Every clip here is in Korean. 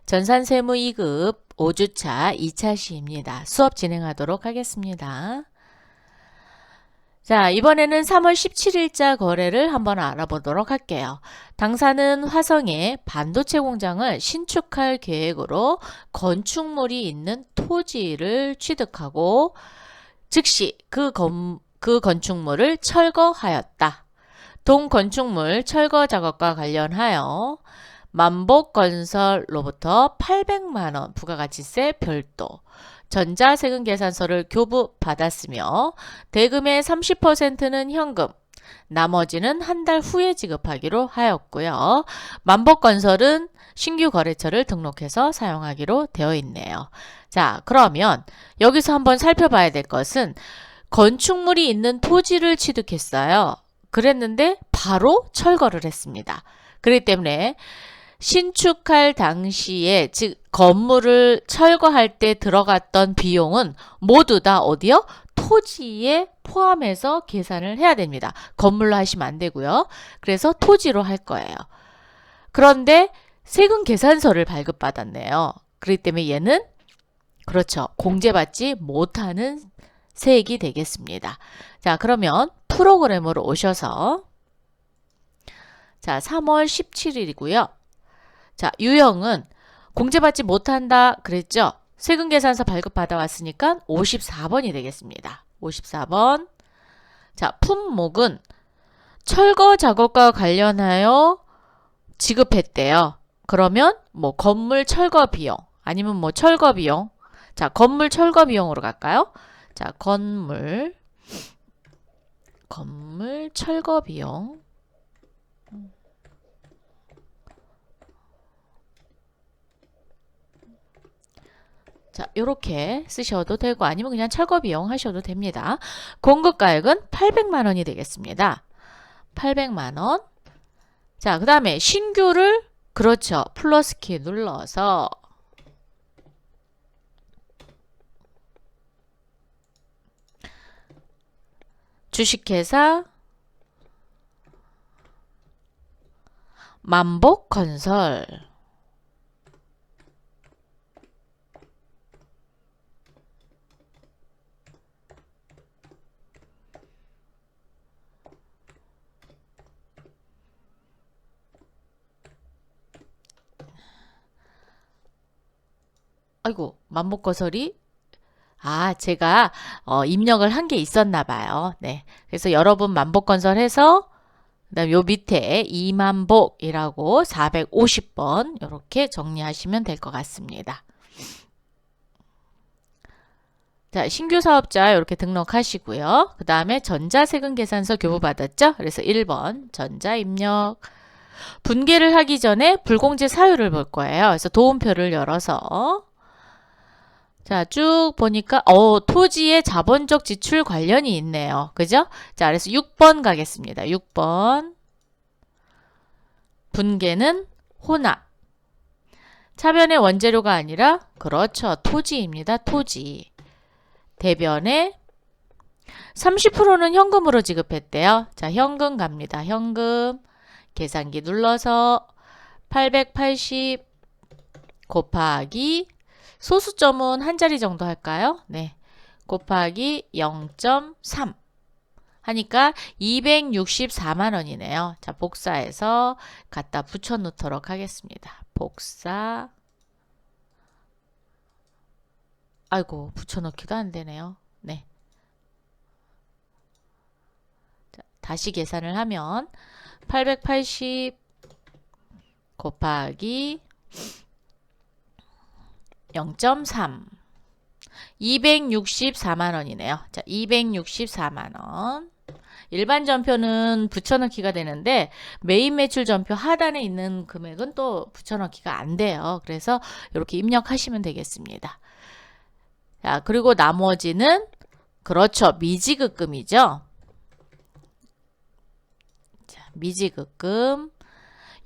전산세무 2급 5주차 2차 시입니다. 수업 진행하도록 하겠습니다. 자, 이번에는 3월 17일자 거래를 한번 알아보도록 할게요. 당사는 화성에 반도체 공장을 신축할 계획으로 건축물이 있는 토지를 취득하고 즉시 그 건축물을 철거하였다. 동 건축물 철거 작업과 관련하여 만복건설로부터 800만원 부가가치세 별도 전자세금계산서를 교부받았으며 대금의 30%는 현금, 나머지는 한 달 후에 지급하기로 하였고요. 만복건설은 신규 거래처를 등록해서 사용하기로 되어 있네요. 자, 그러면 여기서 한번 살펴봐야 될 것은 건축물이 있는 토지를 취득했어요. 그랬는데 바로 철거를 했습니다. 그렇기 때문에 신축할 당시에 즉 건물을 철거할 때 들어갔던 비용은 모두 다 어디요? 토지에 포함해서 계산을 해야 됩니다. 건물로 하시면 안 되고요. 그래서 토지로 할 거예요. 그런데 세금 계산서를 발급받았네요. 그렇기 때문에 얘는 그렇죠. 공제받지 못하는 세액이 되겠습니다. 자, 그러면 프로그램으로 오셔서 자, 3월 17일이고요. 자, 유형은 공제받지 못한다 그랬죠? 세금계산서 발급받아 왔으니까 54번이 되겠습니다. 54번. 자, 품목은 철거 작업과 관련하여 지급했대요. 그러면 뭐 건물 철거 비용 아니면 뭐 철거 비용. 자, 건물 철거 비용으로 갈까요? 자, 건물 철거 비용. 자, 요렇게 쓰셔도 되고 아니면 그냥 철거 비용 하셔도 됩니다. 공급가액은 800만 원이 되겠습니다. 800만 원. 자, 그 다음에 신규를 그렇죠. 플러스 키 눌러서 주식회사 만복건설 아이고 만복건설이 제가 입력을 한 게 있었나 봐요. 네. 그래서 여러분 만복건설해서 그다음 요 밑에 이만복이라고 450번 이렇게 정리하시면 될 것 같습니다. 자, 신규 사업자 이렇게 등록하시고요. 그 다음에 전자세금계산서 교부받았죠? 그래서 1번 전자 입력. 분계를 하기 전에 불공제 사유를 볼 거예요. 그래서 도움표를 열어서 자, 쭉 보니까 토지의 자본적 지출 관련이 있네요. 그죠? 자, 그래서 6번 가겠습니다. 6번. 분계는 혼합. 차변의 원재료가 아니라 그렇죠. 토지입니다. 토지. 대변에 30%는 현금으로 지급했대요. 자, 현금 갑니다. 현금. 계산기 눌러서 880 곱하기 소수점은 한 자리 정도 할까요? 네. 곱하기 0.3 하니까 264만 원이네요. 자, 복사해서 갖다 붙여 놓도록 하겠습니다. 복사. 아이고, 붙여 넣기도 안 되네요. 네. 자, 다시 계산을 하면 880 곱하기 0.3 264만 원이네요. 자, 264만 원. 일반 전표는 붙여넣기가 되는데 메인 매출 전표 하단에 있는 금액은 또 붙여넣기가 안 돼요. 그래서 이렇게 입력하시면 되겠습니다. 자, 그리고 나머지는 그렇죠. 미지급금이죠. 자, 미지급금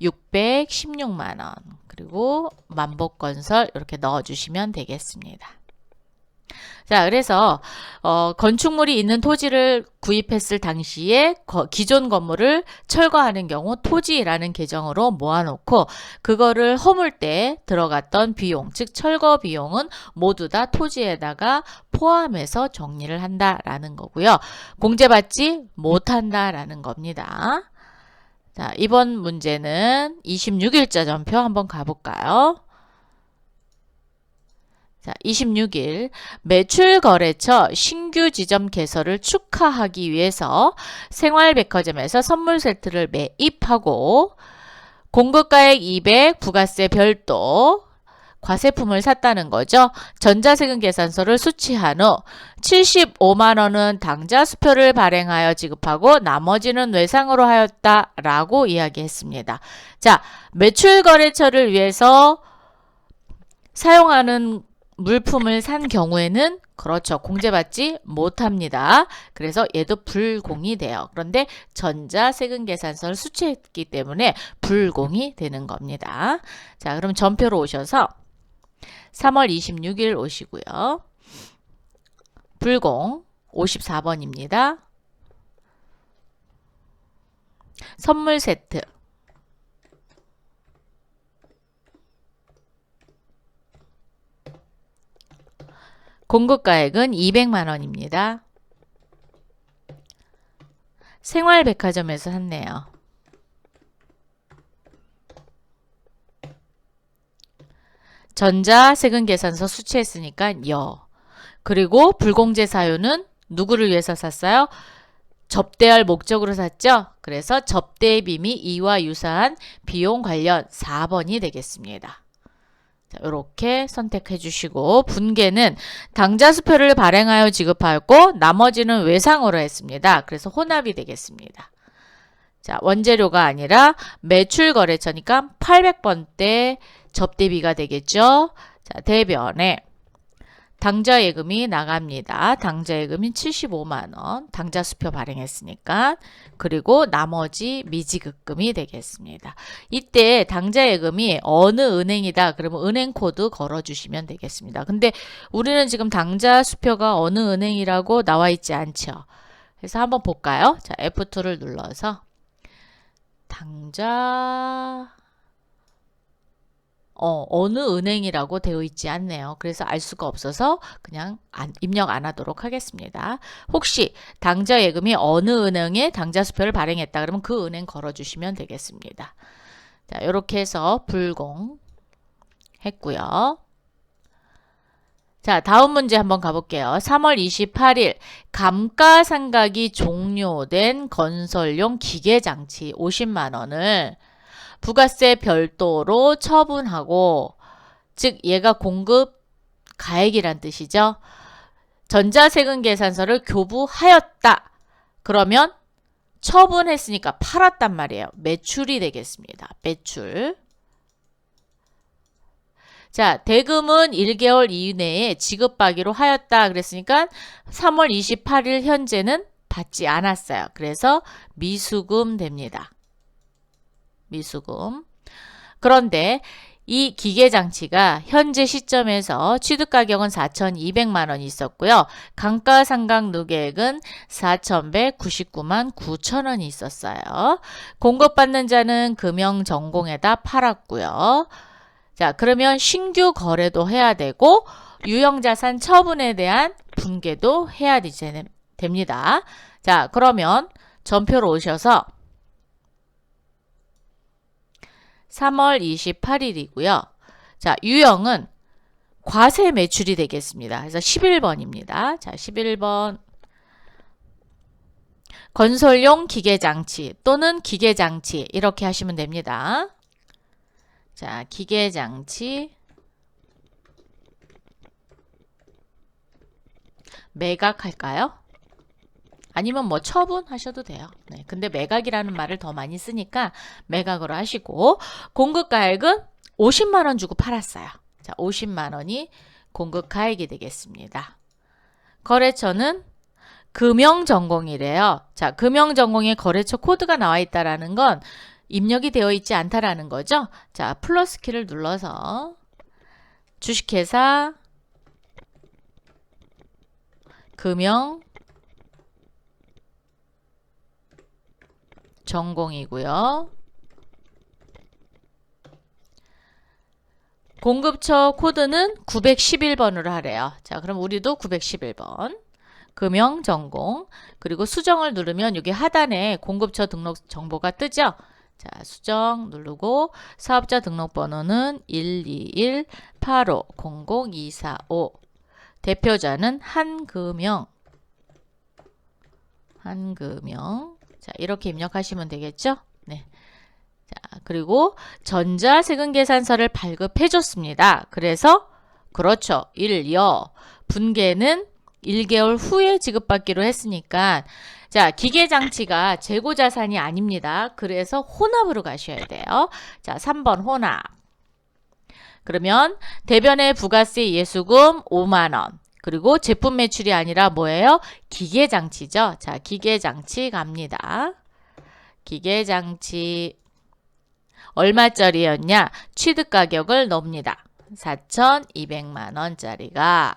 616만 원. 그리고 만복건설 이렇게 넣어주시면 되겠습니다. 자, 자, 그래서 건축물이 있는 토지를 구입했을 당시에 기존 건물을 철거하는 경우 토지라는 계정으로 모아놓고 그거를 허물 때 들어갔던 비용, 즉 철거 비용은 모두 다 토지에다가 포함해서 정리를 한다라는 거고요. 공제받지 못한다라는 겁니다. 자, 이번 문제는 26일자 전표 한번 가볼까요? 자, 26일 매출거래처 신규 지점 개설을 축하하기 위해서 생활백화점에서 선물 세트를 매입하고 공급가액 200, 부가세 별도 과세품을 샀다는 거죠. 전자세금 계산서를 수취한 후 75만 원은 당좌 수표를 발행하여 지급하고 나머지는 외상으로 하였다라고 이야기했습니다. 자, 매출거래처를 위해서 사용하는 물품을 산 경우에는 그렇죠. 공제받지 못합니다. 그래서 얘도 불공이 돼요. 그런데 전자세금 계산서를 수취했기 때문에 불공이 되는 겁니다. 자, 그럼 전표로 오셔서 3월 26일 오시고요. 불공 54번입니다. 선물 세트. 공급가액은 200만 원입니다. 생활백화점에서 샀네요. 전자세금 계산서 수취했으니까 여. 그리고 불공제 사유는 누구를 위해서 샀어요? 접대할 목적으로 샀죠? 그래서 접대비 및 이와 유사한 비용 관련 4번이 되겠습니다. 이렇게 선택해 주시고 분계는 당좌수표를 발행하여 지급하였고 나머지는 외상으로 했습니다. 그래서 혼합이 되겠습니다. 자, 원재료가 아니라 매출거래처니까 800번대 접대비가 되겠죠. 자, 대변에 당좌예금이 나갑니다. 당좌예금이 75만 원. 당좌수표 발행했으니까. 그리고 나머지 미지급금이 되겠습니다. 이때 당좌예금이 어느 은행이다. 그러면 은행 코드 걸어주시면 되겠습니다. 근데 우리는 지금 당좌수표가 어느 은행이라고 나와 있지 않죠. 그래서 한번 볼까요? 자, F2를 눌러서 당좌 어느 은행이라고 되어 있지 않네요. 그래서 알 수가 없어서 그냥 입력 안 하도록 하겠습니다. 혹시 당좌 예금이 어느 은행에 당좌 수표를 발행했다 그러면 그 은행 걸어주시면 되겠습니다. 자, 이렇게 해서 불공 했고요. 자, 다음 문제 한번 가볼게요. 3월 28일 감가상각이 종료된 건설용 기계장치 50만 원을 부가세 별도로 처분하고, 즉 얘가 공급 가액이란 뜻이죠. 전자세금 계산서를 교부하였다. 그러면 처분했으니까 팔았단 말이에요. 매출이 되겠습니다. 매출. 자, 대금은 1개월 이내에 지급받기로 하였다. 그랬으니까 3월 28일 현재는 받지 않았어요. 그래서 미수금 됩니다. 미수금. 그런데 이 기계장치가 현재 시점에서 취득가격은 4,200만 원이 있었고요. 감가상각 누계액은 4,199만 9천 원이 있었어요. 공급받는 자는 금형전공에다 팔았고요. 자, 그러면 신규 거래도 해야 되고 유형자산 처분에 대한 분계도 해야 됩니다. 자, 그러면 전표로 오셔서 3월 28일이고요. 자, 유형은 과세 매출이 되겠습니다. 그래서 11번입니다. 자, 11번. 건설용 기계장치 또는 기계장치 이렇게 하시면 됩니다. 자, 기계장치 매각할까요? 아니면 뭐 처분하셔도 돼요. 네, 근데 매각이라는 말을 더 많이 쓰니까 매각으로 하시고 공급가액은 50만 원 주고 팔았어요. 자, 50만 원이 공급가액이 되겠습니다. 거래처는 금형전공이래요. 자, 금형전공에 거래처 코드가 나와 있다라는 건 입력이 되어 있지 않다라는 거죠. 자, 플러스 키를 눌러서 주식회사 금형 전공이고요. 공급처 코드는 911번으로 하래요. 자, 그럼 우리도 911번. 금형 전공. 그리고 수정을 누르면 여기 하단에 공급처 등록 정보가 뜨죠. 자, 수정 누르고 사업자 등록번호는 121-85-00245. 대표자는 한금형. 자, 이렇게 입력하시면 되겠죠? 네. 자, 그리고 전자세금계산서를 발급해 줬습니다. 그래서 그렇죠. 1여 분계는 1개월 후에 지급받기로 했으니까 자, 기계장치가 재고자산이 아닙니다. 그래서 혼합으로 가셔야 돼요. 자, 3번 혼합. 그러면 대변의 부가세 예수금 5만원. 그리고 제품 매출이 아니라 뭐예요? 기계장치죠. 자, 기계장치 갑니다. 기계장치 얼마짜리였냐? 취득가격을 넣습니다. 4,200만원짜리가.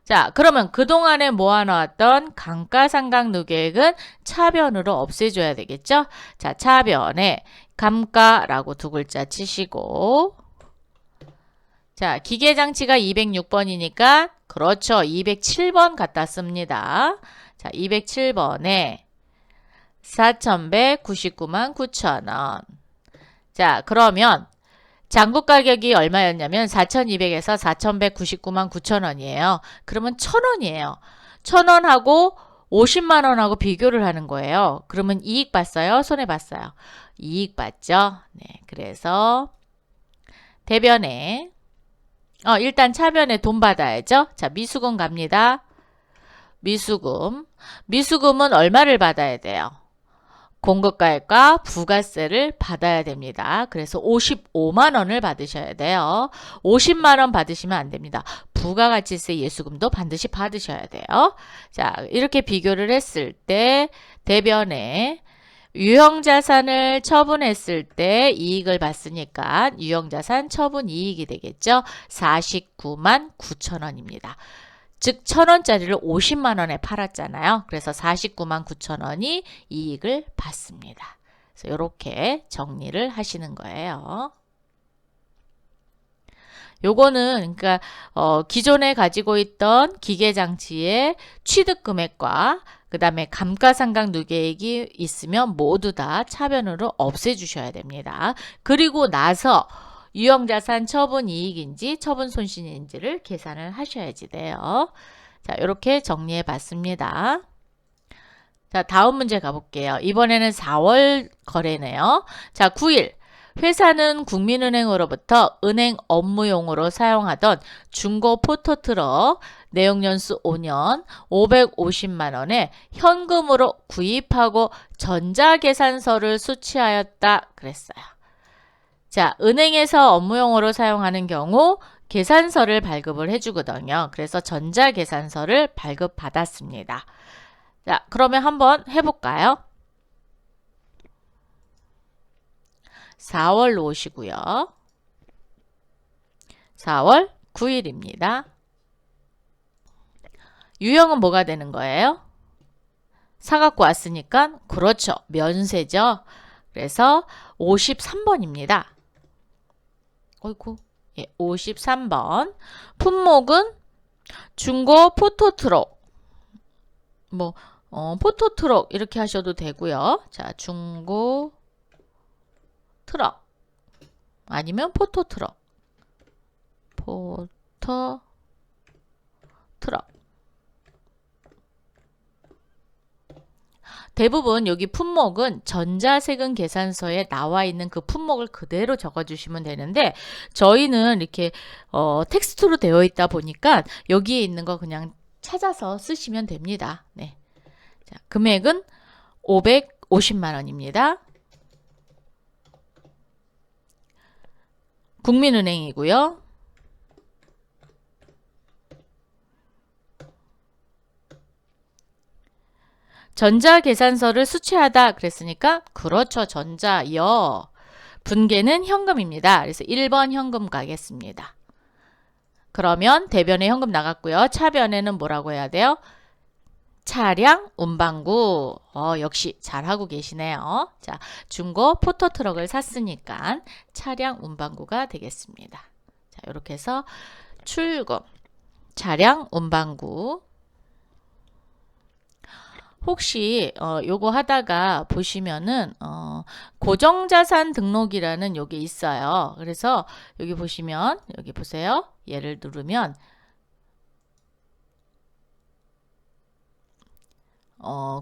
자, 그러면 그동안에 모아놓았던 감가상각 누계액은 차변으로 없애줘야 되겠죠? 자, 차변에 감가라고 두 글자 치시고 자, 기계장치가 206번이니까 그렇죠. 207번 갖다 씁니다. 자, 207번에 4,199만 9천원. 자, 그러면 장부 가격이 얼마였냐면 4,200에서 4,199만 9천원이에요. 그러면 1,000원이에요. 1,000원하고 50만원하고 비교를 하는 거예요. 그러면 이익 봤어요? 손해 봤어요? 이익 봤죠? 네, 그래서 대변에 일단 차변에 돈 받아야죠. 자, 미수금 갑니다. 미수금은 얼마를 받아야 돼요? 공급가액과 부가세를 받아야 됩니다. 그래서 55만원을 받으셔야 돼요. 50만원 받으시면 안 됩니다. 부가가치세 예수금도 반드시 받으셔야 돼요. 자, 이렇게 비교를 했을 때 대변에 유형자산을 처분했을 때 이익을 봤으니까 유형자산 처분 이익이 되겠죠. 49만 9천원입니다. 즉 1,000원짜리를 50만원에 팔았잖아요. 그래서 49만 9천원이 이익을 받습니다. 그래서 이렇게 정리를 하시는 거예요. 요거는 그러니까 기존에 가지고 있던 기계장치의 취득금액과 그 다음에 감가상각 누계액이 있으면 모두 다 차변으로 없애주셔야 됩니다. 그리고 나서 유형자산 처분 이익인지 처분 손실인지를 계산을 하셔야지 돼요. 자, 이렇게 정리해 봤습니다. 자, 다음 문제 가볼게요. 이번에는 4월 거래네요. 자, 9일. 회사는 국민은행으로부터 은행 업무용으로 사용하던 중고 포토트럭 내용연수 5년 550만원에 현금으로 구입하고 전자계산서를 수취하였다 그랬어요. 자, 은행에서 업무용으로 사용하는 경우 계산서를 발급을 해주거든요. 그래서 전자계산서를 발급받았습니다. 자, 그러면 한번 해볼까요? 4월로 오시고요. 4월 9일입니다. 유형은 뭐가 되는 거예요? 사갖고 왔으니까 그렇죠. 면세죠. 그래서 53번입니다. 어이구, 예, 53번. 품목은 중고 포토트럭. 포토트럭 이렇게 하셔도 되고요. 자, 중고 트럭 아니면 포토트럭. 포토트럭. 대부분 여기 품목은 전자세금 계산서에 나와 있는 그 품목을 그대로 적어주시면 되는데 저희는 이렇게 텍스트로 되어 있다 보니까 여기에 있는 거 그냥 찾아서 쓰시면 됩니다. 네. 자, 금액은 550만원입니다. 국민은행이고요. 전자계산서를 수취하다 그랬으니까 그렇죠. 전자여. 분계는 현금입니다. 그래서 1번 현금 가겠습니다. 그러면 대변에 현금 나갔고요. 차변에는 뭐라고 해야 돼요? 차량 운반구. 역시 잘하고 계시네요. 자, 중고 포토트럭을 샀으니까 차량 운반구가 되겠습니다. 자, 이렇게 해서 출금, 차량 운반구. 혹시 요거 하다가 보시면은 고정자산 등록이라는 요게 있어요. 그래서 여기 보시면 여기 보세요. 얘를 누르면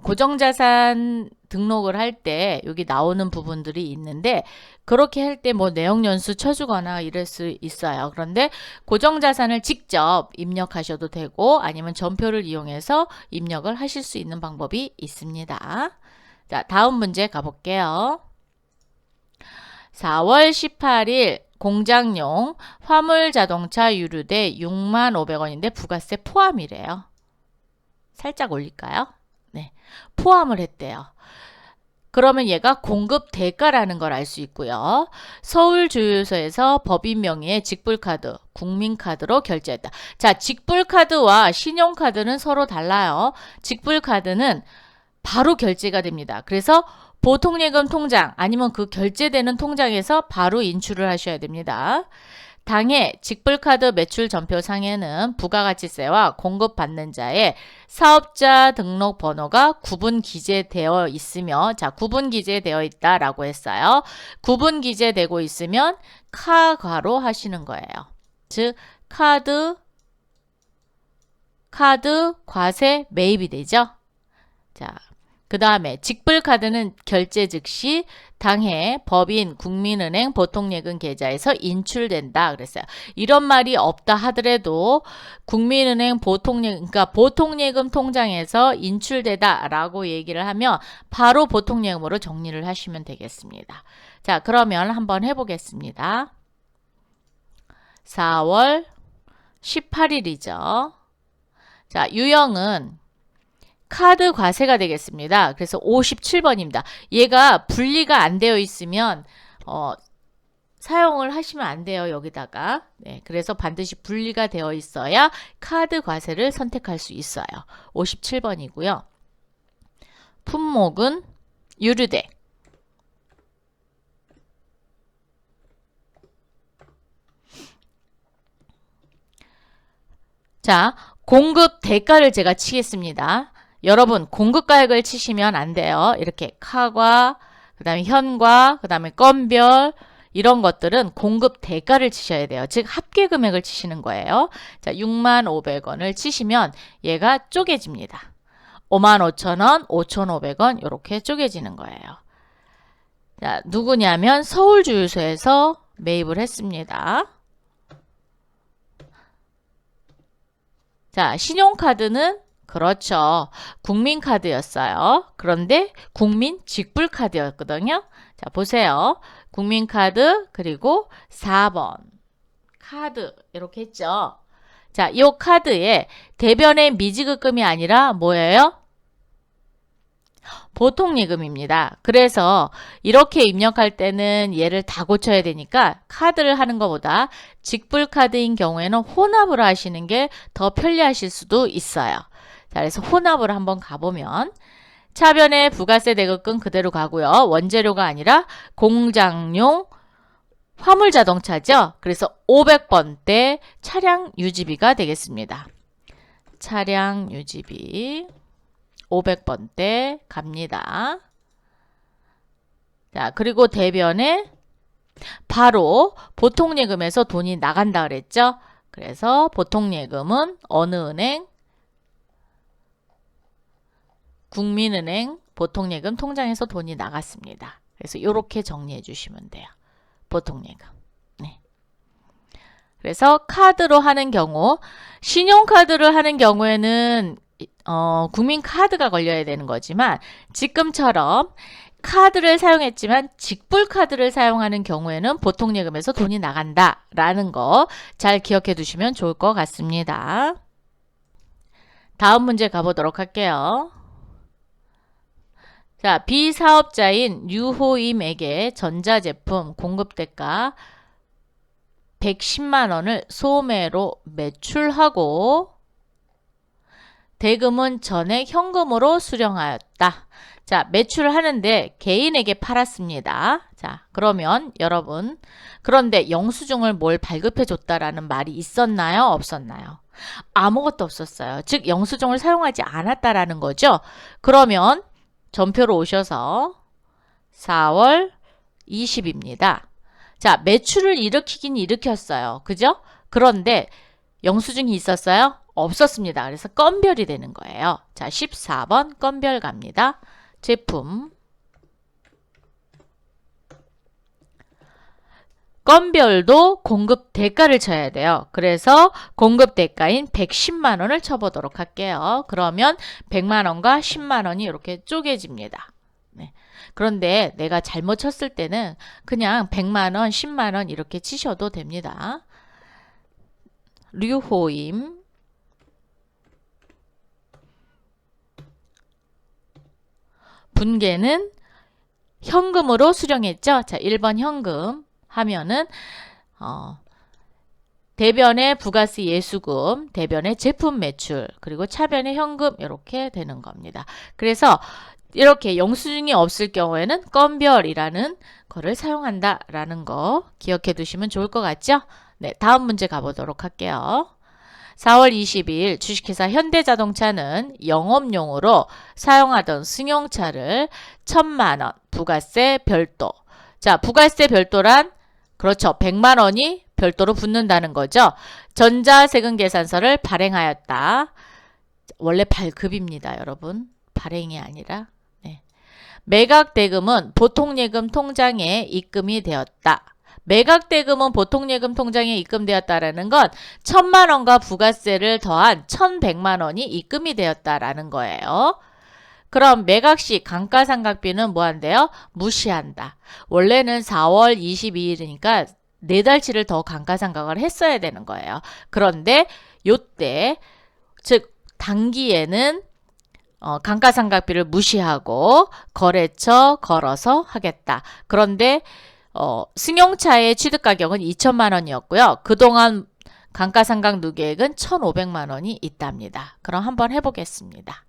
고정자산 등록을 할 때 여기 나오는 부분들이 있는데 그렇게 할 때 뭐 내역연수 쳐주거나 이럴 수 있어요. 그런데 고정자산을 직접 입력하셔도 되고 아니면 전표를 이용해서 입력을 하실 수 있는 방법이 있습니다. 자, 다음 문제 가볼게요. 4월 18일 공장용 화물자동차 유류대 65,500원인데 부가세 포함이래요. 살짝 올릴까요? 네, 포함을 했대요. 그러면 얘가 공급 대가라는 걸 알 수 있고요. 서울주유소에서 법인 명의의 직불카드, 국민카드로 결제했다. 자, 직불카드와 신용카드는 서로 달라요. 직불카드는 바로 결제가 됩니다. 그래서 보통예금 통장 아니면 그 결제되는 통장에서 바로 인출을 하셔야 됩니다. 당해 직불카드 매출 전표상에는 부가가치세와 공급받는 자의 사업자 등록 번호가 구분 기재되어 있으며, 자, 구분 기재되어 있다라고 했어요. 구분 기재되고 있으면 카괄호 하시는 거예요. 즉 카드 과세 매입이 되죠. 자, 그 다음에 직불카드는 결제 즉시 당해 법인, 국민은행, 보통예금 계좌에서 인출된다 그랬어요. 이런 말이 없다 하더라도 국민은행, 그러니까 보통예금 통장에서 인출되다 라고 얘기를 하면 바로 보통예금으로 정리를 하시면 되겠습니다. 자, 그러면 한번 해보겠습니다. 4월 18일이죠. 자, 유형은 카드 과세가 되겠습니다. 그래서 57번입니다. 얘가 분리가 안 되어 있으면 사용을 하시면 안 돼요. 여기다가. 네, 그래서 반드시 분리가 되어 있어야 카드 과세를 선택할 수 있어요. 57번이고요. 품목은 유류대. 자, 공급 대가를 제가 치겠습니다. 여러분 공급가액을 치시면 안 돼요. 이렇게 카과, 그 다음에 현과, 그 다음에 건별 이런 것들은 공급 대가를 치셔야 돼요. 즉 합계 금액을 치시는 거예요. 자, 65,500원을 치시면 얘가 쪼개집니다. 55,000원, 5,500원 이렇게 쪼개지는 거예요. 자, 누구냐면 서울주유소에서 매입을 했습니다. 자, 신용카드는 그렇죠. 국민카드였어요. 그런데 국민 직불카드였거든요. 자, 보세요. 국민카드 그리고 4번 카드 이렇게 했죠. 자, 이 카드에 대변의 미지급금이 아니라 뭐예요? 보통예금입니다. 그래서 이렇게 입력할 때는 얘를 다 고쳐야 되니까 카드를 하는 것보다 직불카드인 경우에는 혼합을 하시는 게 더 편리하실 수도 있어요. 자, 그래서 혼합을 한번 가보면 차변에 부가세 대급금 그대로 가고요. 원재료가 아니라 공장용 화물자동차죠. 그래서 500번대 차량 유지비가 되겠습니다. 차량 유지비 500번대 갑니다. 자, 그리고 대변에 바로 보통예금에서 돈이 나간다 그랬죠. 그래서 보통예금은 어느 은행? 국민은행 보통예금 통장에서 돈이 나갔습니다. 그래서 이렇게 정리해 주시면 돼요. 보통예금. 네. 그래서 카드로 하는 경우, 신용카드를 하는 경우에는 국민카드가 걸려야 되는 거지만 지금처럼 카드를 사용했지만 직불카드를 사용하는 경우에는 보통예금에서 돈이 나간다라는 거 잘 기억해 두시면 좋을 것 같습니다. 다음 문제 가보도록 할게요. 자, 비사업자인 유호임에게 전자제품 공급대가 110만 원을 소매로 매출하고 대금은 전액 현금으로 수령하였다. 자, 매출을 하는데 개인에게 팔았습니다. 자, 그러면 여러분, 그런데 영수증을 뭘 발급해 줬다라는 말이 있었나요? 없었나요? 아무것도 없었어요. 즉 영수증을 사용하지 않았다라는 거죠. 그러면 전표로 오셔서 4월 20입니다. 자, 매출을 일으키긴 일으켰어요. 그죠? 그런데 영수증이 있었어요? 없었습니다. 그래서 건별이 되는 거예요. 자, 14번 건별 갑니다. 제품 건별도 공급 대가를 쳐야 돼요. 그래서 공급 대가인 110만 원을 쳐보도록 할게요. 그러면 100만 원과 10만 원이 이렇게 쪼개집니다. 네. 그런데 내가 잘못 쳤을 때는 그냥 100만 원, 10만 원 이렇게 치셔도 됩니다. 류호임 분계는 현금으로 수령했죠. 자, 1번 현금 하면은 대변의 부가세 예수금, 대변의 제품 매출, 그리고 차변의 현금 이렇게 되는 겁니다. 그래서 이렇게 영수증이 없을 경우에는 건별이라는 거를 사용한다라는 거 기억해 두시면 좋을 것 같죠? 네, 다음 문제 가보도록 할게요. 4월 22일 주식회사 현대자동차는 영업용으로 사용하던 승용차를 1,000만 원 부가세 별도. 자, 부가세 별도란 그렇죠. 100만 원이 별도로 붙는다는 거죠. 전자세금 계산서를 발행하였다. 원래 발급입니다, 여러분. 발행이 아니라. 네. 매각대금은 보통예금 통장에 입금이 되었다. 매각대금은 보통예금 통장에 입금되었다라는 건 1,000만 원과 부가세를 더한 1,100만 원이 입금이 되었다라는 거예요. 그럼 매각시 감가상각비는 뭐한대요? 무시한다. 원래는 4월 22일이니까 4달치를 더 감가상각을 했어야 되는 거예요. 그런데 요때 즉 단기에는 감가상각비를 무시하고 거래처 걸어서 하겠다. 그런데 승용차의 취득가격은 2천만 원이었고요. 그동안 감가상각 누계액은 1,500만 원이 있답니다. 그럼 한번 해보겠습니다.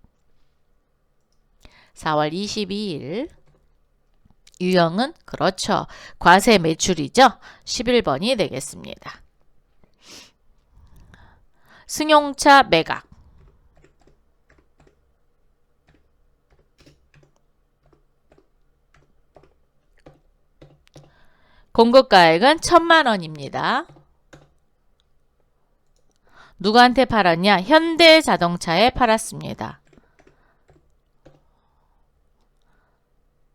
4월 22일 유형은 그렇죠. 과세 매출이죠. 11번이 되겠습니다. 승용차 매각 공급가액은 1,000만 원입니다. 누구한테 팔았냐? 현대자동차에 팔았습니다.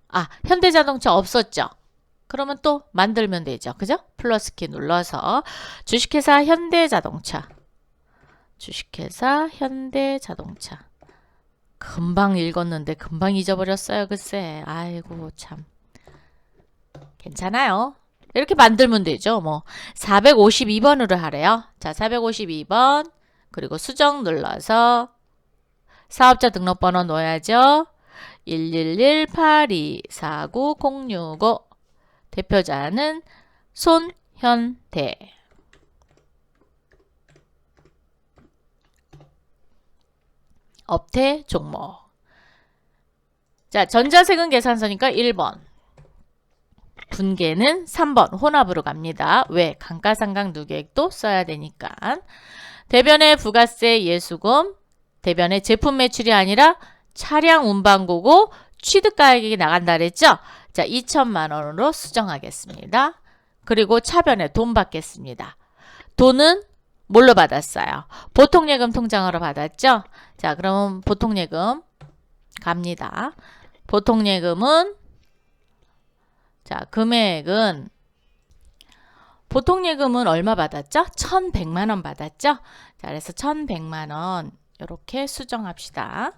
아, 현대자동차 없었죠? 그러면 또 만들면 되죠. 그죠? 플러스키 눌러서 주식회사 현대자동차. 주식회사 현대자동차. 금방 읽었는데 금방 잊어버렸어요. 글쎄. 아이고 참. 괜찮아요. 이렇게 만들면 되죠. 뭐 452번으로 하래요. 자, 452번 그리고 수정 눌러서 사업자 등록번호 넣어야죠. 111-82-49065 대표자는 손현대. 업태 종목. 자, 전자세금 계산서니까 1번. 분계는 3번 혼합으로 갑니다. 왜? 감가상각 누계액도 써야 되니까. 대변의 부가세 예수금, 대변의 제품 매출이 아니라 차량 운반고고 취득가액이 나간다 그랬죠? 자, 2천만 원으로 수정하겠습니다. 그리고 차변에 돈 받겠습니다. 돈은 뭘로 받았어요? 보통예금 통장으로 받았죠? 자, 그러면 보통예금 갑니다. 보통예금은 자, 금액은 보통예금은 얼마 받았죠? 1,100만 원 받았죠? 자, 그래서 1,100만 원 이렇게 수정합시다.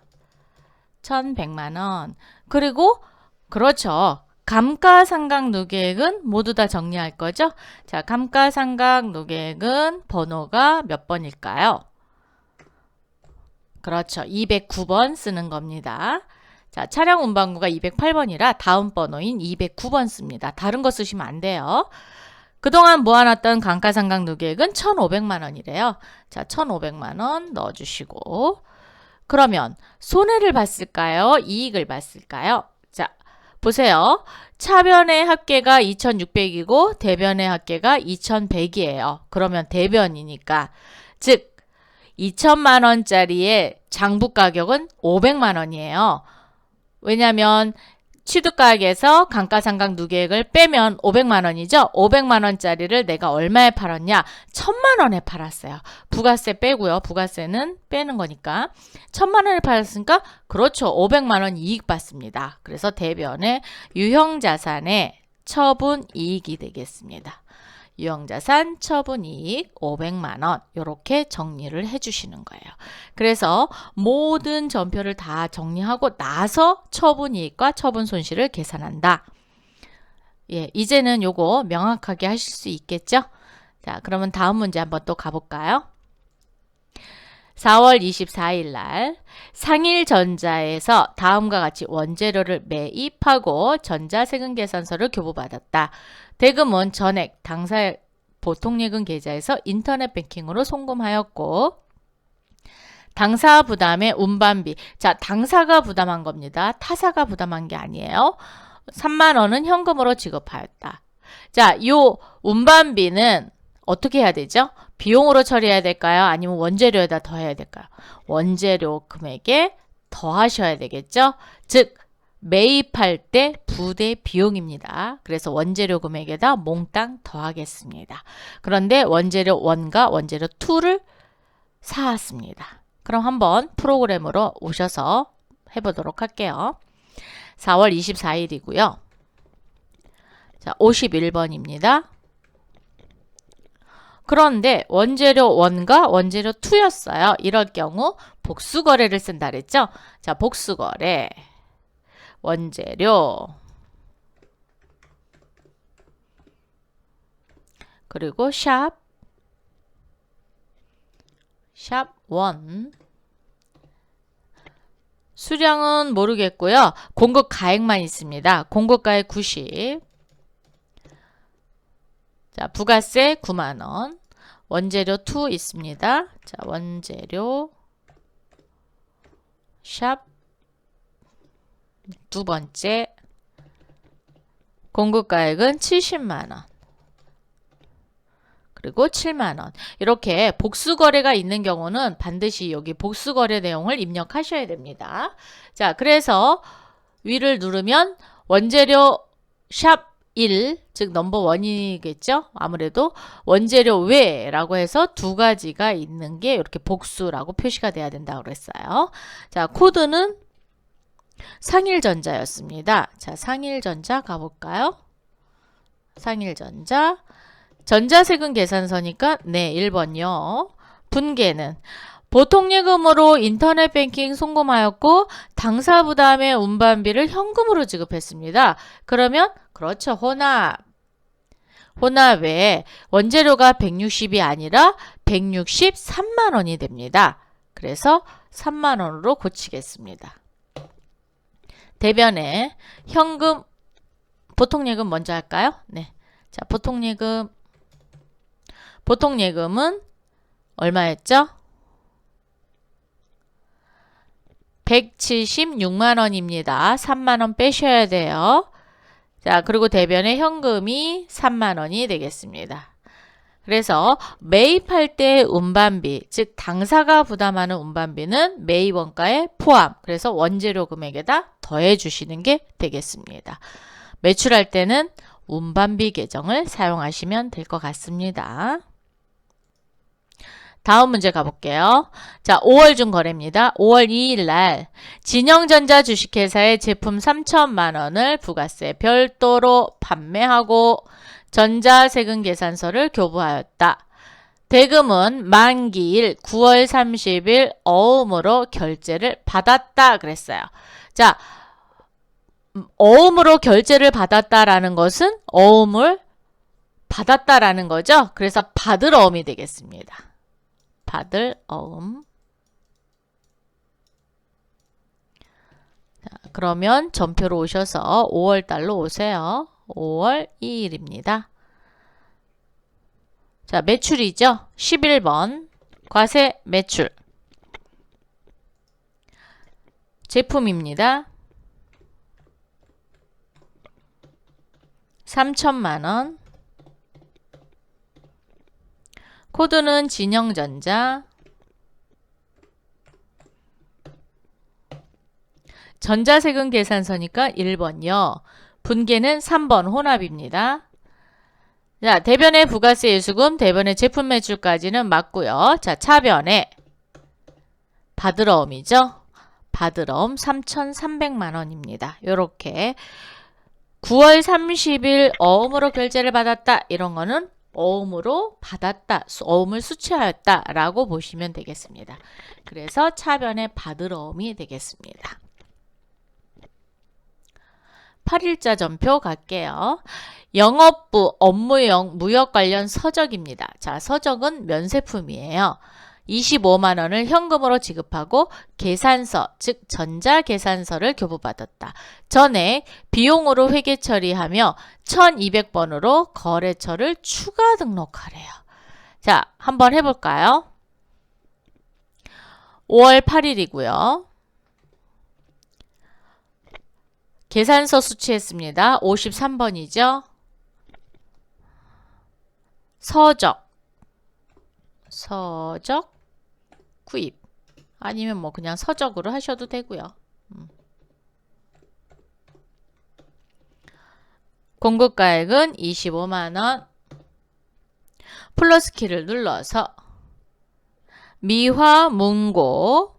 1,100만 원. 그리고 그렇죠. 감가상각 누계액은 모두 다 정리할 거죠? 자, 감가상각 누계액은 번호가 몇 번일까요? 그렇죠. 209번 쓰는 겁니다. 자, 차량 운반구가 208번이라 다음 번호인 209번 씁니다. 다른 거 쓰시면 안 돼요. 그동안 모아놨던 감가상각 누계액은 1,500만 원이래요. 자, 1,500만 원 넣어주시고 그러면 손해를 봤을까요? 이익을 봤을까요? 자, 보세요. 차변의 합계가 2,600이고 대변의 합계가 2,100이에요. 그러면 대변이니까 즉 2천만 원짜리의 장부 가격은 500만 원이에요. 왜냐하면 취득가액에서 감가상각 누계액을 빼면 500만 원이죠. 500만 원짜리를 내가 얼마에 팔았냐? 1,000만 원에 팔았어요. 부가세 빼고요. 부가세는 빼는 거니까. 1,000만 원에 팔았으니까 그렇죠. 500만 원 이익 받습니다. 그래서 대변의 유형자산의 처분이익이 되겠습니다. 유형자산 처분이익 500만 원 이렇게 정리를 해주시는 거예요. 그래서 모든 전표를 다 정리하고 나서 처분이익과 처분손실을 계산한다. 예, 이제는 요거 명확하게 하실 수 있겠죠? 자, 그러면 다음 문제 한번 또 가볼까요? 4월 24일 날 상일전자에서 다음과 같이 원재료를 매입하고 전자세금계산서를 교부받았다. 대금은 전액 당사의 보통예금 계좌에서 인터넷 뱅킹으로 송금하였고 당사 부담의 운반비. 자, 당사가 부담한 겁니다. 타사가 부담한 게 아니에요. 3만 원은 현금으로 지급하였다. 자, 요 운반비는 어떻게 해야 되죠? 비용으로 처리해야 될까요? 아니면 원재료에다 더해야 될까요? 원재료 금액에 더하셔야 되겠죠? 즉 매입할 때 부대 비용입니다. 그래서 원재료 금액에다 몽땅 더하겠습니다. 그런데 원재료 1과 원재료 2를 사왔습니다. 그럼 한번 프로그램으로 오셔서 해보도록 할게요. 4월 24일이고요. 자, 51번입니다. 그런데 원재료 1과 원재료 2였어요. 이럴 경우 복수거래를 쓴다 그랬죠? 자, 복수거래 원재료 그리고 샵 1 수량은 모르겠고요. 공급 가액만 있습니다. 공급 가액 90. 자, 부가세 9만 원. 원재료 2 있습니다. 자, 원재료 샵 두 번째 공급 가액은 70만 원. 그리고 7만 원. 이렇게 복수거래가 있는 경우는 반드시 여기 복수거래 내용을 입력하셔야 됩니다. 자, 그래서 위를 누르면 원재료 샵 1, 즉 넘버 1이겠죠? 아무래도 원재료 외라고 해서 두 가지가 있는 게 이렇게 복수라고 표시가 돼야 된다고 그랬어요. 자, 코드는 상일전자였습니다. 자, 상일전자 가볼까요? 상일전자 전자세금 계산서니까 네, 1번요. 분계는 보통예금으로 인터넷 뱅킹 송금하였고 당사 부담의 운반비를 현금으로 지급했습니다. 그러면 그렇죠. 혼합에 원재료가 160이 아니라 163만 원이 됩니다. 그래서 3만 원으로 고치겠습니다. 대변에 현금 보통예금 먼저 할까요? 네. 자, 보통예금은 얼마였죠? 176만 원입니다. 3만 원 빼셔야 돼요. 자, 그리고 대변의 현금이 3만 원이 되겠습니다. 그래서 매입할 때 운반비, 즉 당사가 부담하는 운반비는 매입 원가에 포함. 그래서 원재료 금액에다 더해 주시는 게 되겠습니다. 매출할 때는 운반비 계정을 사용하시면 될 것 같습니다. 다음 문제 가볼게요. 자, 5월 중 거래입니다. 5월 2일 날 진영전자 주식회사의 제품 3천만 원을 부가세 별도로 판매하고 전자세금 계산서를 교부하였다. 대금은 만기일 9월 30일 어음으로 결제를 받았다 그랬어요. 자, 어음으로 결제를 받았다라는 것은 어음을 받았다라는 거죠. 그래서 받을 어음이 되겠습니다. 받을 어음. 자, 그러면 전표로 오셔서 5월 달로 오세요. 5월 2일입니다. 자, 매출이죠. 11번 과세 매출. 제품입니다. 3천만원. 코드는 진영전자. 전자세금 계산서니까 1번이요. 분계는 3번 혼합입니다. 자, 대변의 부가세 예수금, 대변의 제품 매출까지는 맞고요. 자, 차변에 받으러옴이죠. 받으러옴 3,300만원입니다. 요렇게 9월 30일 어음으로 결제를 받았다. 이런 거는 어음으로 받았다. 어음을 수취하였다. 라고 보시면 되겠습니다. 그래서 차변에 받으러옴이 되겠습니다. 8일자 전표 갈게요. 영업부 업무용 무역 관련 서적입니다. 자, 서적은 면세품이에요. 25만원을 현금으로 지급하고 계산서, 즉 전자계산서를 교부받았다. 전에 비용으로 회계 처리하며 1200번으로 거래처를 추가 등록하래요. 자, 한번 해볼까요? 5월 8일이고요. 계산서 수취했습니다. 53번이죠. 서적 구입 아니면 뭐 그냥 서적으로 하셔도 되고요. 공급가액은 25만원. 플러스 키를 눌러서 미화 문고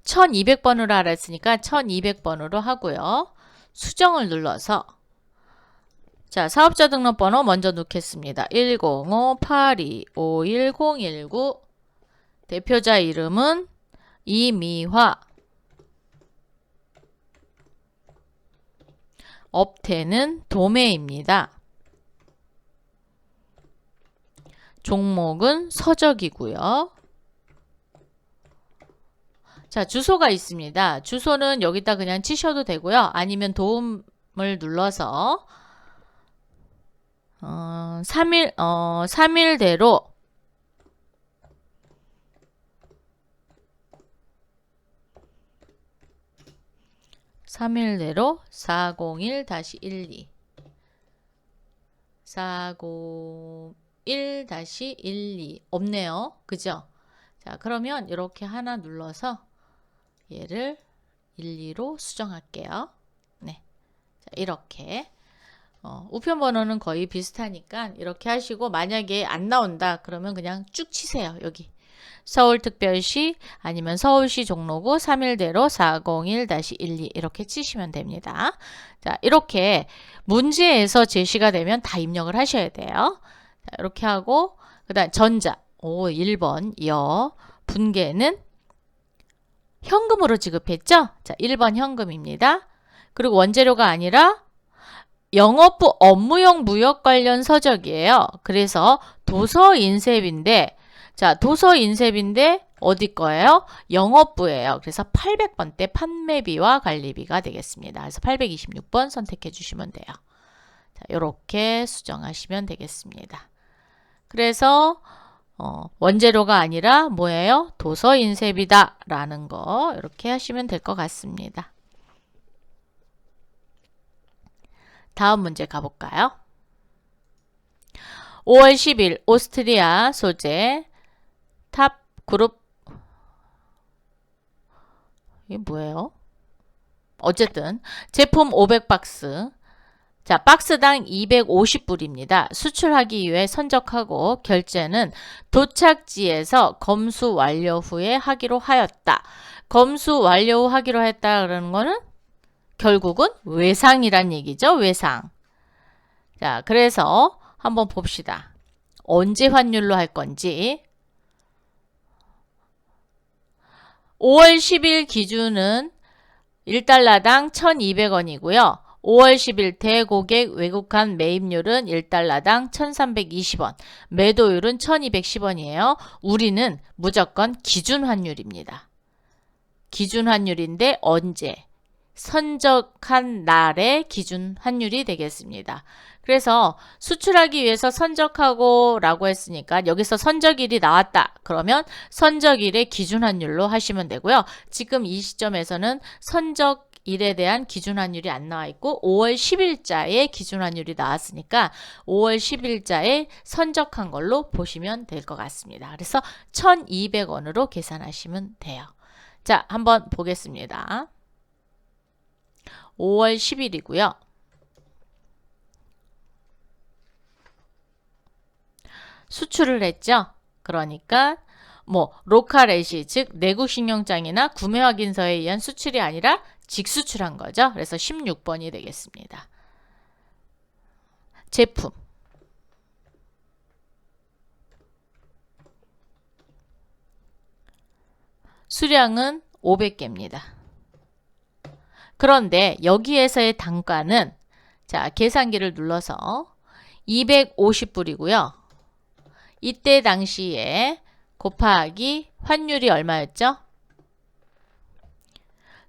1200번으로 알았으니까 1200번으로 하고요. 수정을 눌러서 자, 사업자 등록번호 먼저 넣겠습니다. 105-82-51019 대표자 이름은 이미화. 업태는 도매입니다. 종목은 서적이고요. 자, 주소가 있습니다. 주소는 여기다 그냥 치셔도 되고요. 아니면 도움을 눌러서 3일대로 (3일대로) 401-12 401-12 없네요. 그죠? 자, 그러면 이렇게 하나 눌러서 얘를 12로 수정할게요. 네. 자, 이렇게. 우편 번호는 거의 비슷하니까 이렇게 하시고 만약에 안 나온다 그러면 그냥 쭉 치세요. 여기. 서울특별시 아니면 서울시 종로구 3일대로 401-12 이렇게 치시면 됩니다. 자, 이렇게 문제에서 제시가 되면 다 입력을 하셔야 돼요. 자, 이렇게 하고 그다음 전자 1번 분계는 현금으로 지급했죠? 자, 1번 현금입니다. 그리고 원재료가 아니라 영업부 업무용 무역 관련 서적이에요. 그래서 도서 인쇄비인데, 자, 도서 인쇄비인데 어디 거예요? 영업부예요. 그래서 800번대 판매비와 관리비가 되겠습니다. 그래서 826번 선택해 주시면 돼요. 자, 이렇게 수정하시면 되겠습니다. 그래서 원재료가 아니라 뭐예요? 도서 인쇄비다 라는 거 이렇게 하시면 될 것 같습니다. 다음 문제 가볼까요? 5월 10일 오스트리아 소재 탑 그룹 이게 뭐예요? 어쨌든 제품 500박스 자, 박스당 250불입니다. 수출하기 위해 선적하고 결제는 도착지에서 검수 완료 후에 하기로 하였다. 검수 완료 후 하기로 했다 그러는 거는 결국은 외상이란 얘기죠. 외상. 자, 그래서 한번 봅시다. 언제 환율로 할 건지. 5월 10일 기준은 1달러당 1,200원이고요. 5월 10일 대고객 외국환 매입률은 1달러당 1,320원, 매도율은 1,210원이에요. 우리는 무조건 기준 환율입니다. 기준 환율인데 언제? 선적한 날의 기준 환율이 되겠습니다. 그래서 수출하기 위해서 선적하고 라고 했으니까 여기서 선적일이 나왔다. 그러면 선적일의 기준 환율로 하시면 되고요. 지금 이 시점에서는 선적일에 대한 기준 환율이 안 나와 있고 5월 10일자의 기준 환율이 나왔으니까 5월 10일자에 선적한 걸로 보시면 될 것 같습니다. 그래서 1,200원으로 계산하시면 돼요. 자, 한번 보겠습니다. 5월 10일이고요. 수출을 했죠. 그러니까 뭐 로컬에시 즉 내국 신용장이나 구매 확인서에 의한 수출이 아니라 직수출한 거죠. 그래서 16번이 되겠습니다. 제품 수량은 500개입니다. 그런데 여기에서의 단가는 자, 계산기를 눌러서 250불이고요. 이때 당시에 곱하기 환율이 얼마였죠?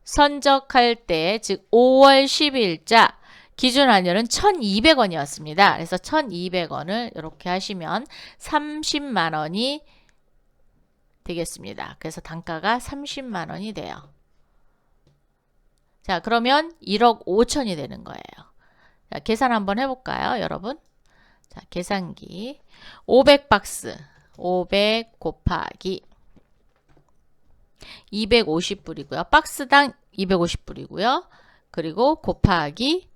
선적할 때, 즉 5월 10일자 기준 환율은 1,200원이었습니다. 그래서 1,200원을 이렇게 하시면 30만 원이 되겠습니다. 그래서 단가가 30만 원이 돼요. 자, 그러면 1억 5천이 되는 거예요. 자, 계산 한번 해볼까요, 여러분? 자, 계산기 500박스 500 곱하기 250불이고요. 박스당 250불이고요. 그리고 곱하기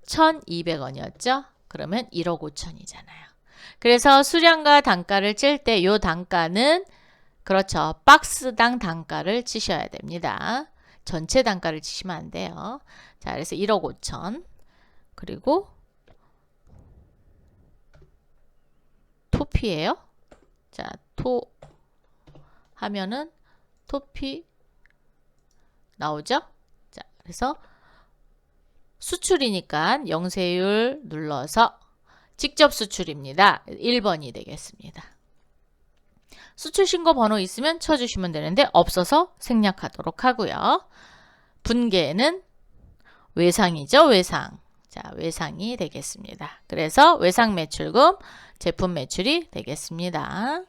1,200원이었죠. 그러면 1억 5천이잖아요. 그래서 수량과 단가를 칠 때 이 단가는 그렇죠. 박스당 단가를 치셔야 됩니다. 전체 단가를 치시면 안 돼요. 자, 그래서 1억 5천 그리고 토피예요. 자, 토 하면은 토피 나오죠? 자, 그래서 수출이니까 영세율 눌러서 직접 수출입니다. 1번이 되겠습니다. 수출 신고 번호 있으면 쳐주시면 되는데 없어서 생략하도록 하고요. 분계는 외상이죠. 외상. 자, 외상이 되겠습니다. 그래서 외상 매출금 제품 매출이 되겠습니다.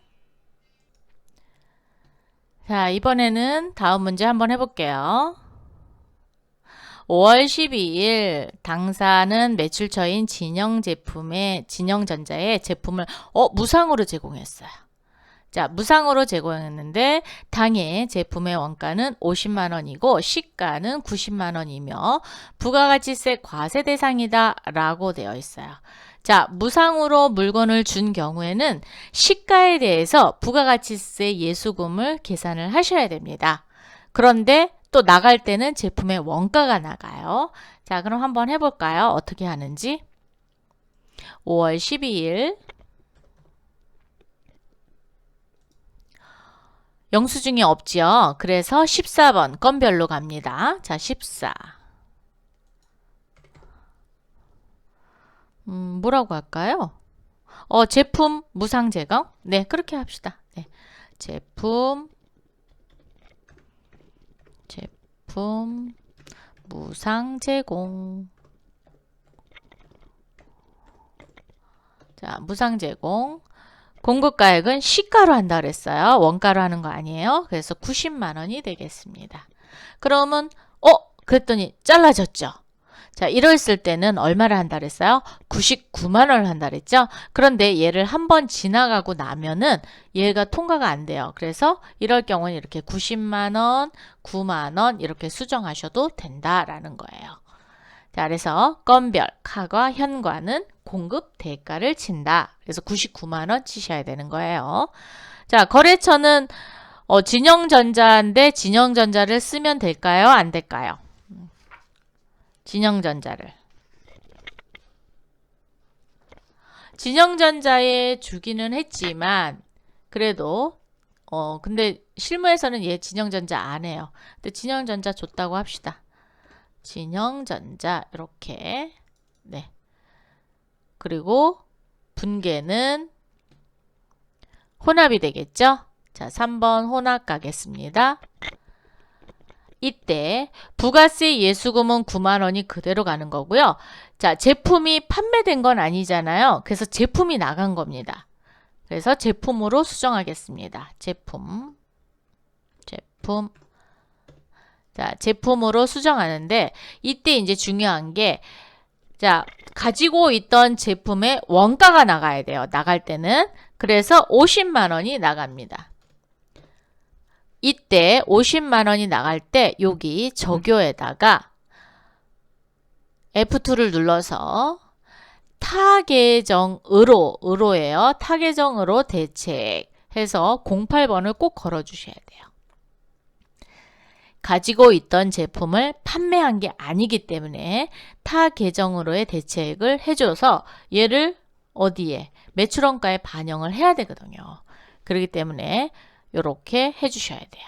자, 이번에는 다음 문제 한번 해볼게요. 5월 12일 당사는 매출처인 진영전자의 제품을 무상으로 제공했어요. 자, 무상으로 제공했는데 당해 제품의 원가는 50만 원이고 시가는 90만 원이며 부가가치세 과세 대상이다 라고 되어 있어요. 자, 무상으로 물건을 준 경우에는 시가에 대해서 부가가치세 예수금을 계산을 하셔야 됩니다. 그런데 또 나갈 때는 제품의 원가가 나가요. 자, 그럼 한번 해볼까요? 어떻게 하는지. 5월 12일 영수증이 없지요. 그래서 14번 건별로 갑니다. 자, 14. 뭐라고 할까요? 제품 무상 제공? 네, 그렇게 합시다. 네. 제품 무상 제공. 자, 무상 제공. 공급가액은 시가로 한다 그랬어요. 원가로 하는 거 아니에요. 그래서 90만 원이 되겠습니다. 그러면 그랬더니 잘라졌죠. 자, 이랬을 때는 얼마를 한다 그랬어요? 99만 원을 한다 그랬죠. 그런데 얘를 한번 지나가고 나면은 얘가 통과가 안 돼요. 그래서 이럴 경우는 이렇게 90만 원, 9만 원 이렇게 수정하셔도 된다라는 거예요. 자, 그래서 건별, 카과, 현과는 공급 대가를 친다. 그래서 99만 원 치셔야 되는 거예요. 자, 거래처는 진영전자인데 진영전자를 쓰면 될까요? 안 될까요? 진영전자를. 진영전자에 주기는 했지만 그래도 근데 실무에서는 얘 진영전자 안 해요. 근데 진영전자 줬다고 합시다. 진영전자 이렇게 네. 그리고 분계는 혼합이 되겠죠? 자, 3번 혼합 가겠습니다. 이때 부가세 예수금은 9만 원이 그대로 가는 거고요. 자, 제품이 판매된 건 아니잖아요. 그래서 제품이 나간 겁니다. 그래서 제품으로 수정하겠습니다. 제품. 자, 제품으로 수정하는데 이때 이제 중요한 게 자, 가지고 있던 제품의 원가가 나가야 돼요. 나갈 때는. 그래서 50만 원이 나갑니다. 이때 50만 원이 나갈 때 여기 적요에다가 F2를 눌러서 타계정으로예요. 타계정으로 대체해서 08번을 꼭 걸어주셔야 돼요. 가지고 있던 제품을 판매한 게 아니기 때문에 타 계정으로의 대체액을 해줘서 얘를 어디에? 매출원가에 반영을 해야 되거든요. 그렇기 때문에 이렇게 해주셔야 돼요.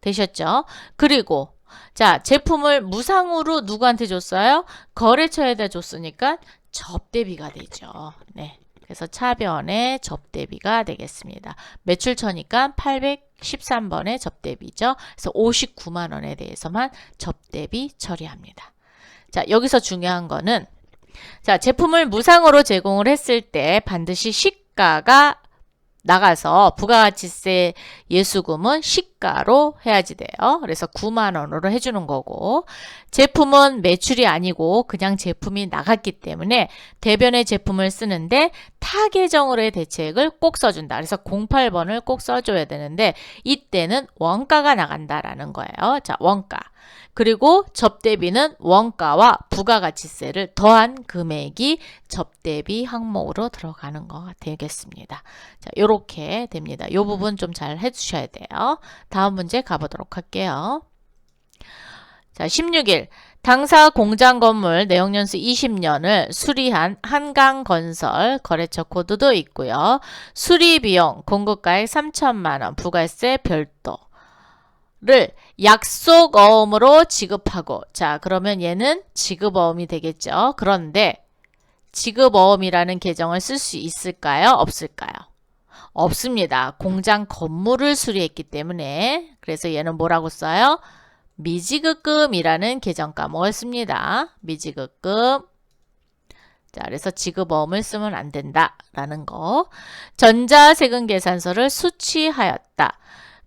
되셨죠? 그리고 자, 제품을 무상으로 누구한테 줬어요? 거래처에다 줬으니까 접대비가 되죠. 네. 그래서 차변의 접대비가 되겠습니다. 매출처니까 813번의 접대비죠. 그래서 59만 원에 대해서만 접대비 처리합니다. 자, 여기서 중요한 거는 자, 제품을 무상으로 제공을 했을 때 반드시 시가가 나가서 부가가치세 예수금은 시가로 해야지 돼요. 그래서 9만 원으로 해주는 거고 제품은 매출이 아니고 그냥 제품이 나갔기 때문에 대변의 제품을 쓰는데 타계정으로의 대체액을 꼭 써준다. 그래서 08번을 꼭 써줘야 되는데 이때는 원가가 나간다라는 거예요. 자, 원가. 그리고 접대비는 원가와 부가가치세를 더한 금액이 접대비 항목으로 들어가는 거 되겠습니다. 자, 요렇게 됩니다. 요 부분 좀 잘 해주셔야 돼요. 다음 문제 가보도록 할게요. 자, 16일. 당사 공장 건물 내용연수 20년을 수리한 한강건설 거래처 코드도 있고요. 수리비용 공급가액 3천만 원 부가세 별도. 를 약속어음으로 지급하고 자 그러면 얘는 지급어음이 되겠죠. 그런데 지급어음이라는 계정을 쓸 수 있을까요? 없을까요? 없습니다. 공장 건물을 수리했기 때문에 그래서 얘는 뭐라고 써요? 미지급금이라는 계정 과목을 씁니다. 미지급금. 자, 그래서 지급어음을 쓰면 안 된다라는 거. 전자세금 계산서를 수취하였다.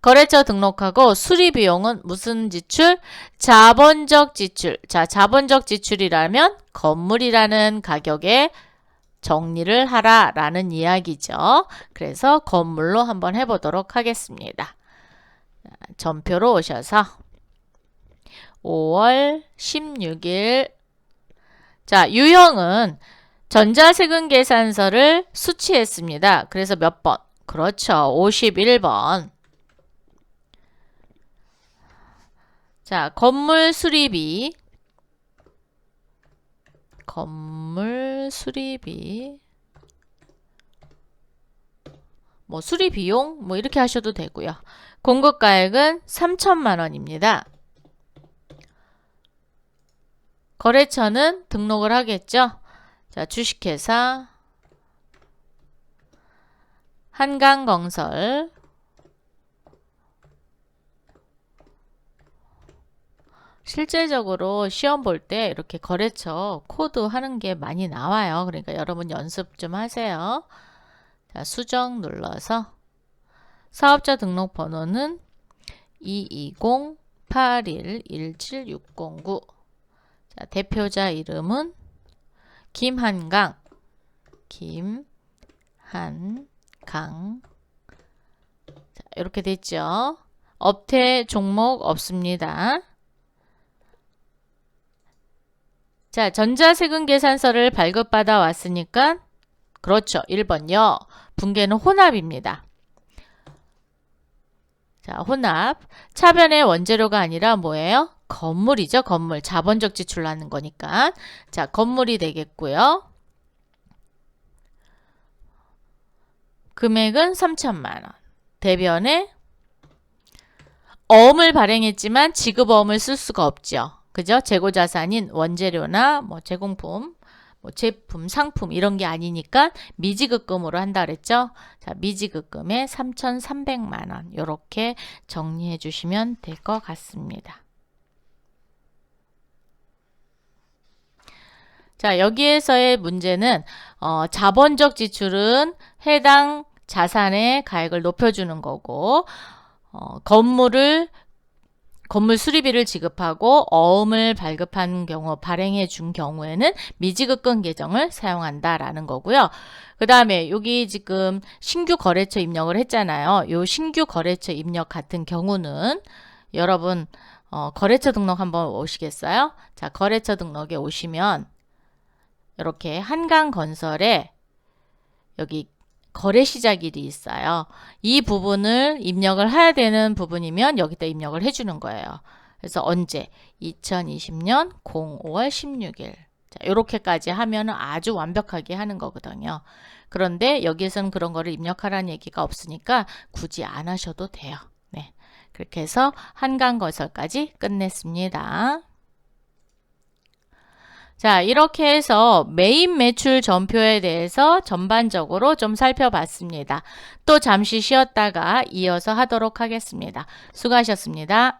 거래처 등록하고 수리비용은 무슨 지출? 자본적 지출. 자, 자본적 지출이라면 건물이라는 가격에 정리를 하라라는 이야기죠. 그래서 건물로 한번 해보도록 하겠습니다. 전표로 오셔서 5월 16일 자, 유형은 전자세금 계산서를 수취했습니다. 그래서 몇 번? 그렇죠. 51번. 자, 건물 수리비. 뭐 수리비용 뭐 이렇게 하셔도 되고요. 공급가액은 3천만 원입니다. 거래처는 등록을 하겠죠. 자, 주식회사 한강건설 실제적으로 시험 볼 때 이렇게 거래처 코드 하는 게 많이 나와요. 그러니까 여러분 연습 좀 하세요. 자, 수정 눌러서 사업자 등록번호는 220-81-17609. 자, 대표자 이름은 김한강. 자, 이렇게 됐죠. 업태 종목 없습니다. 자, 전자세금 계산서를 발급받아 왔으니까 그렇죠. 1번요. 분계는 혼합입니다. 자, 혼합. 차변의 원재료가 아니라 뭐예요? 건물이죠. 건물. 자본적 지출을 하는 거니까. 자, 건물이 되겠고요. 금액은 3천만 원. 대변에 어음을 발행했지만 지급어음을 쓸 수가 없죠. 그죠? 재고자산인 원재료나 뭐 제공품 뭐 제품, 상품 이런 게 아니니까 미지급금으로 한다 그랬죠? 자, 미지급금에 3,300만 원 이렇게 정리해 주시면 될 것 같습니다. 자, 여기에서의 문제는 자본적 지출은 해당 자산의 가액을 높여주는 거고 건물 수리비를 지급하고 어음을 발급한 경우, 발행해 준 경우에는 미지급금 계정을 사용한다라는 거고요. 그 다음에 여기 지금 신규 거래처 입력을 했잖아요. 요 신규 거래처 입력 같은 경우는 여러분 거래처 등록 한번 오시겠어요? 자, 거래처 등록에 오시면 이렇게 한강건설에 여기 거래 시작일이 있어요. 이 부분을 입력을 해야 되는 부분이면 여기다 입력을 해주는 거예요. 그래서 언제? 2020년 05월 16일. 자, 이렇게까지 하면 아주 완벽하게 하는 거거든요. 그런데 여기에서는 그런 거를 입력하라는 얘기가 없으니까 굳이 안 하셔도 돼요. 네. 그렇게 해서 한강건설까지 끝냈습니다. 자, 이렇게 해서 메인 매출 전표에 대해서 전반적으로 좀 살펴봤습니다. 또 잠시 쉬었다가 이어서 하도록 하겠습니다. 수고하셨습니다.